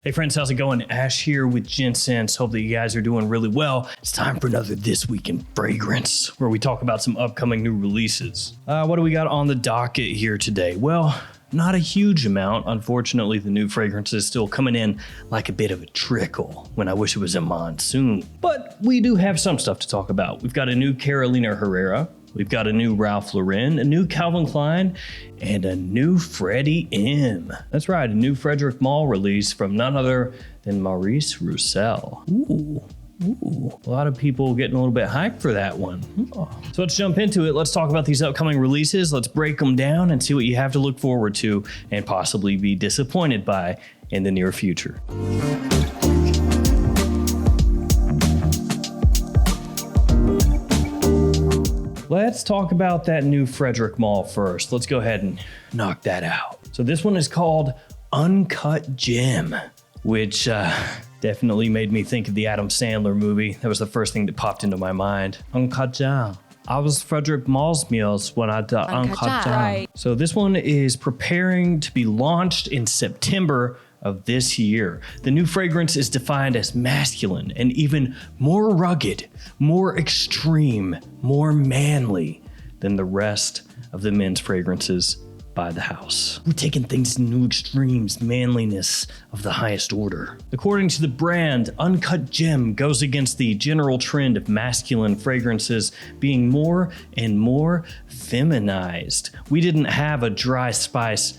Hey friends, how's it going? Ash here with Gents. Hope that you guys are doing really well. It's time for another This Week in Fragrance, where we talk about some upcoming new releases. What do we got on the docket here today? Well, not a huge amount. Unfortunately, the new fragrance is still coming in like a bit of a trickle when I wish it was a monsoon. But we do have some stuff to talk about. We've got a new Carolina Herrera. We've got a new Ralph Lauren, a new Calvin Klein, and a new Freddie M. That's right, a new Frederic Malle release from none other than Maurice Roussel. Ooh. A lot of people getting a little bit hyped for that one. So let's jump into it. Let's talk about these upcoming releases. Let's break them down and see what you have to look forward to and possibly be disappointed by in the near future. Let's talk about that new Frederic Malle first. Let's go ahead and knock that out. So this one is called Uncut Gem, which definitely made me think of the Adam Sandler movie. That was the first thing that popped into my mind. Uncut Gem. I was Frederic Malle's meals when I did Uncut Gem. Right. So this one is preparing to be launched in September of this year. The new fragrance is defined as masculine and even more rugged, more extreme, more manly than the rest of the men's fragrances by the house. We're taking things to new extremes, manliness of the highest order. According to the brand, Uncut Gem goes against the general trend of masculine fragrances being more and more feminized. We didn't have a dry spice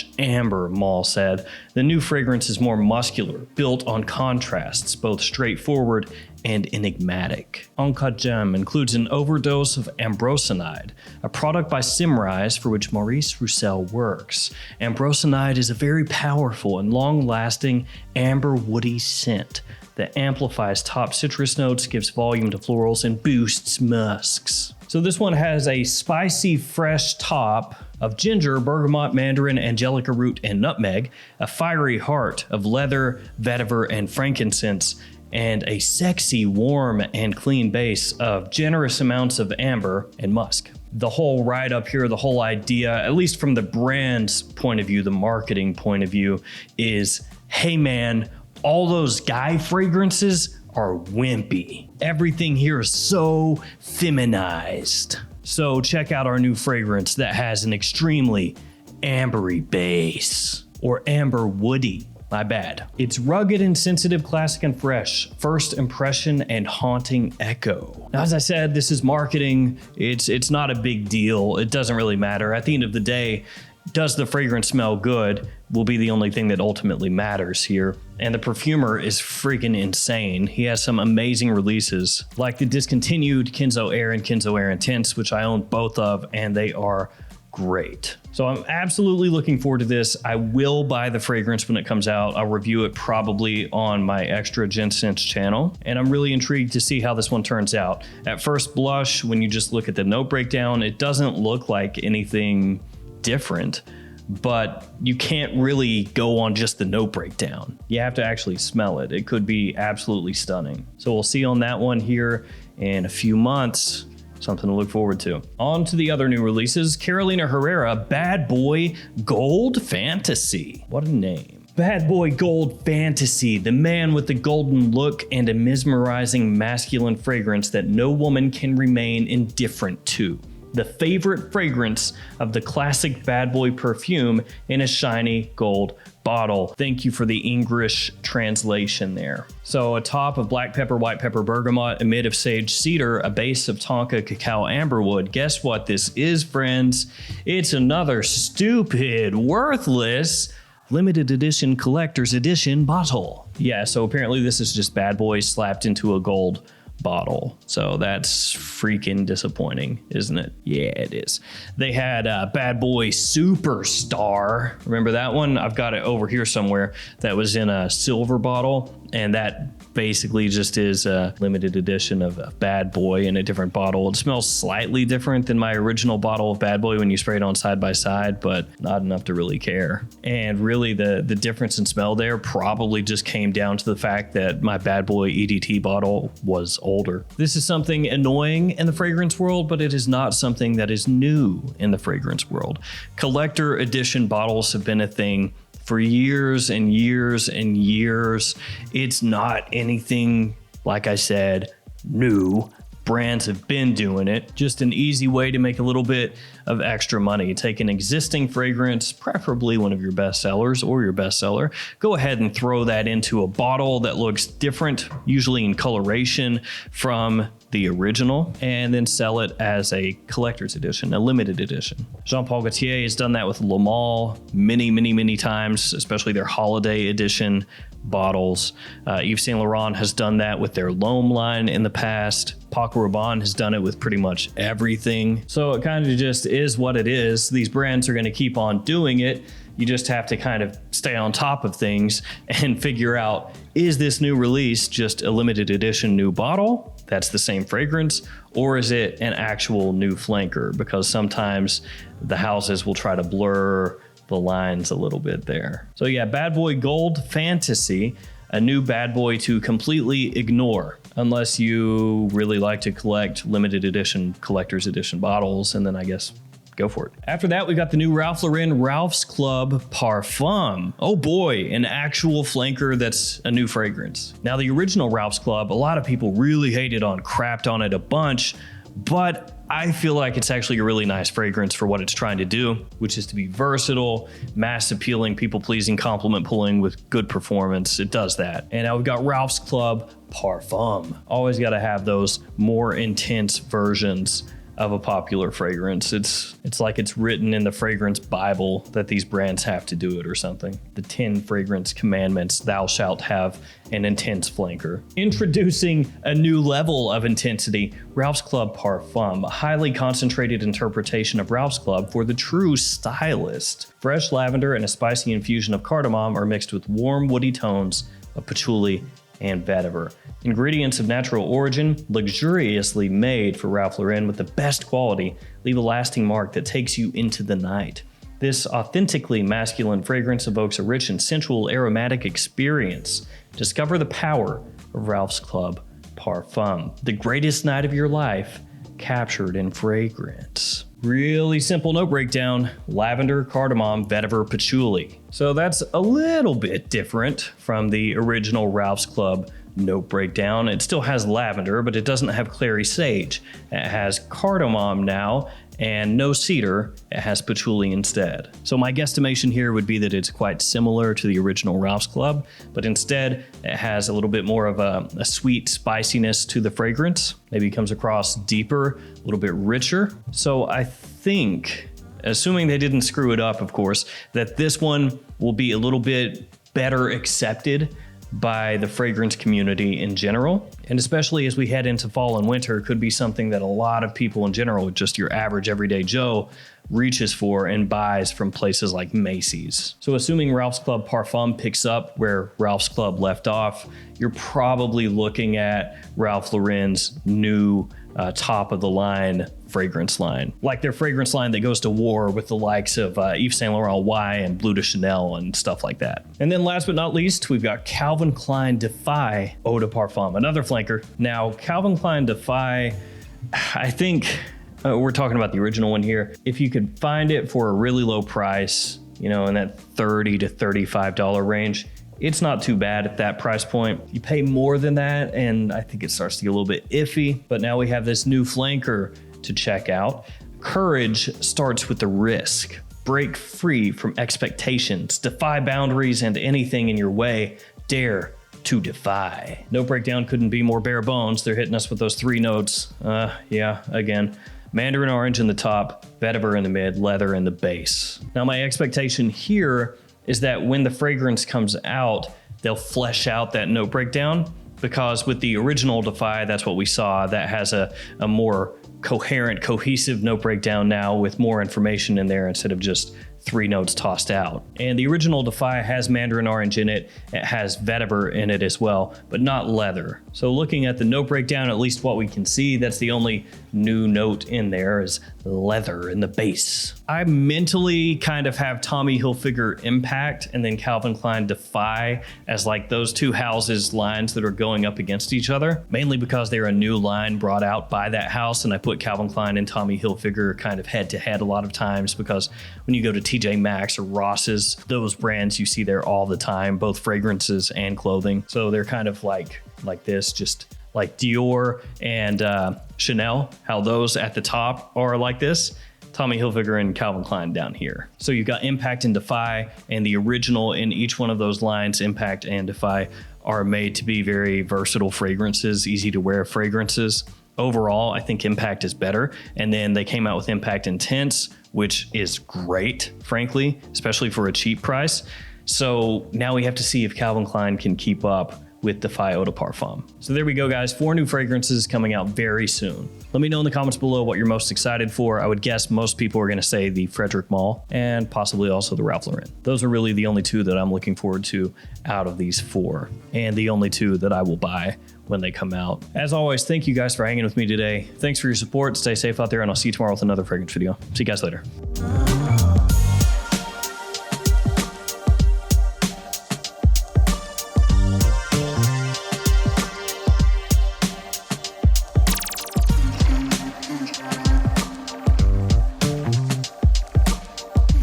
/ amber, Malle said. The new fragrance is more muscular, built on contrasts, both straightforward and enigmatic. Uncut Gem includes an overdose of ambrosanide, a product by Symrise for which Maurice Roussel works. Ambrosanide is a very powerful and long-lasting amber woody scent that amplifies top citrus notes, gives volume to florals, and boosts musks. So this one has a spicy, fresh top of ginger, bergamot, mandarin, angelica root, and nutmeg, a fiery heart of leather, vetiver, and frankincense, and a sexy, warm, and clean base of generous amounts of amber and musk. The whole ride up here, the whole idea, at least from the brand's point of view, the marketing point of view, is, hey man, all those guy fragrances are wimpy. Everything here is so feminized. So check out our new fragrance that has an extremely ambery base, or amber woody. My bad. It's rugged and sensitive, classic and fresh. First impression and haunting echo. Now, as I said, this is marketing. It's not a big deal. It doesn't really matter. At the end of the day, does the fragrance smell good will be the only thing that ultimately matters here. And the perfumer is freaking insane. He has some amazing releases, like the discontinued Kenzo Air and Kenzo Air Intense, which I own both of, and they are great. So I'm absolutely looking forward to this. I will buy the fragrance when it comes out. I'll review it probably on my extra Gents channel. And I'm really intrigued to see how this one turns out. At first blush, when you just look at the note breakdown, it doesn't look like anything different, but you can't really go on just the note breakdown. You have to actually smell it. It could be absolutely stunning. So we'll see on that one here in a few months. Something to look forward to. On to the other new releases. Carolina Herrera Bad Boy Gold Fantasy. What a name. Bad Boy Gold Fantasy, the man with the golden look and a mesmerizing masculine fragrance that no woman can remain indifferent to. The favorite fragrance of the classic Bad Boy perfume in a shiny gold bottle. Thank you for the English translation there. So a top of black pepper, white pepper, bergamot, a mid of sage cedar, a base of tonka cacao amberwood. Guess what this is, friends? It's another stupid, worthless, limited edition collector's edition bottle. Yeah, so apparently this is just Bad Boy slapped into a gold bottle. So that's freaking disappointing, isn't it? Yeah, it is. They had Bad Boy Superstar. Remember that one? I've got it over here somewhere. That was in a silver bottle, and that basically just is a limited edition of Bad Boy in a different bottle. It smells slightly different than my original bottle of Bad Boy when you spray it on side by side, but not enough to really care. And really the difference in smell there probably just came down to the fact that my Bad Boy EDT bottle was older. This is something annoying in the fragrance world, but it is not something that is new in the fragrance world. Collector edition bottles have been a thing for years and years and years. It's not anything, like I said, new. Brands have been doing it. Just an easy way to make a little bit of extra money. Take an existing fragrance, preferably one of your best sellers or your bestseller. Go ahead and throw that into a bottle that looks different, usually in coloration from the original, and then sell it as a collector's edition, a limited edition. Jean Paul Gaultier has done that with Le Male many times, especially their holiday edition bottles. Yves Saint Laurent has done that with their L'Homme line in the past. Paco Rabanne has done it with pretty much everything. So it kind of just is what it is. These brands are going to keep on doing it. You just have to kind of stay on top of things and figure out, is this new release just a limited edition new bottle that's the same fragrance, or is it an actual new flanker? Because sometimes the houses will try to blur the lines a little bit there. So yeah, Bad Boy Gold Fantasy, a new bad boy to completely ignore, unless you really like to collect limited edition, collector's edition bottles, and then I guess go for it. After that, we got the new Ralph Lauren Ralph's Club Parfum. Oh boy, an actual flanker that's a new fragrance. Now the original Ralph's Club, a lot of people really hated on, crapped on it a bunch, but I feel like it's actually a really nice fragrance for what it's trying to do, which is to be versatile, mass appealing, people pleasing, compliment pulling with good performance. It does that. And now we've got Ralph's Club Parfum. Always got to have those more intense versions of a popular fragrance. It's like it's written in the fragrance Bible that these brands have to do it or something. The 10 fragrance commandments, thou shalt have an intense flanker. Introducing a new level of intensity, Ralph's Club Parfum, a highly concentrated interpretation of Ralph's Club for the true stylist. Fresh lavender and a spicy infusion of cardamom are mixed with warm woody tones of patchouli and vetiver. Ingredients of natural origin, luxuriously made for Ralph Lauren with the best quality, leave a lasting mark that takes you into the night. This authentically masculine fragrance evokes a rich and sensual aromatic experience. Discover the power of Ralph's Club Parfum, the greatest night of your life captured in fragrance. Really simple note breakdown: lavender, cardamom, vetiver, patchouli. So that's a little bit different from the original Ralph's Club note breakdown. It still has lavender, but it doesn't have clary sage. It has cardamom now, and no cedar. It has patchouli instead. So my guesstimation here would be that it's quite similar to the original Ralph's Club, but instead it has a little bit more of a sweet spiciness to the fragrance. Maybe it comes across deeper, a little bit richer. So I think, assuming they didn't screw it up, of course, that this one will be a little bit better accepted by the fragrance community in general, and especially as we head into fall and winter, could be something that a lot of people in general, just your average everyday Joe, reaches for and buys from places like Macy's. So assuming Ralph's Club Parfum picks up where Ralph's Club left off, you're probably looking at Ralph Lauren's new top of the line fragrance line, like their fragrance line that goes to war with the likes of Yves Saint Laurent Y and Bleu de Chanel and stuff like that. And then last but not least, we've got Calvin Klein Defy Eau de Parfum, another flanker. Now, Calvin Klein Defy, I think we're talking about the original one here. If you could find it for a really low price, you know, in that $30 to $35 range, it's not too bad at that price point. You pay more than that, and I think it starts to get a little bit iffy. But now we have this new flanker to check out. Courage starts with the risk. Break free from expectations. Defy boundaries and anything in your way. Dare to defy. Note breakdown couldn't be more bare bones. They're hitting us with those 3 notes. Yeah, again. Mandarin orange in the top, vetiver in the mid, leather in the base. Now my expectation here is that when the fragrance comes out, they'll flesh out that note breakdown, because with the original Defy, that's what we saw. That has a more coherent, cohesive note breakdown now with more information in there instead of just 3 notes tossed out. And the original Defy has mandarin orange in it. It has vetiver in it as well, but not leather. So looking at the note breakdown, at least what we can see, that's the only new note in there is leather in the base. I mentally kind of have Tommy Hilfiger Impact and then Calvin Klein Defy as like those 2 houses lines that are going up against each other, mainly because they're a new line brought out by that house. And I put Calvin Klein and Tommy Hilfiger kind of head to head a lot of times, because when you go to TJ Maxx or Ross's, those brands you see there all the time, both fragrances and clothing. So they're kind of like this, just like Dior and Chanel, how those at the top are like this. Tommy Hilfiger and Calvin Klein down here. So you've got Impact and Defy, and the original in each one of those lines, Impact and Defy, are made to be very versatile fragrances, easy to wear fragrances. Overall, I think Impact is better. And then they came out with Impact Intense, which is great, frankly, especially for a cheap price. So now we have to see if Calvin Klein can keep up with Defy Eau de Parfum. So there we go, guys. 4 new fragrances coming out very soon. Let me know in the comments below what you're most excited for. I would guess most people are going to say the Frederic Malle and possibly also the Ralph Lauren. Those are really the only 2 that I'm looking forward to out of these 4, and the only 2 that I will buy when they come out. As always, thank you guys for hanging with me today. Thanks for your support. Stay safe out there, and I'll see you tomorrow with another fragrance video. See you guys later.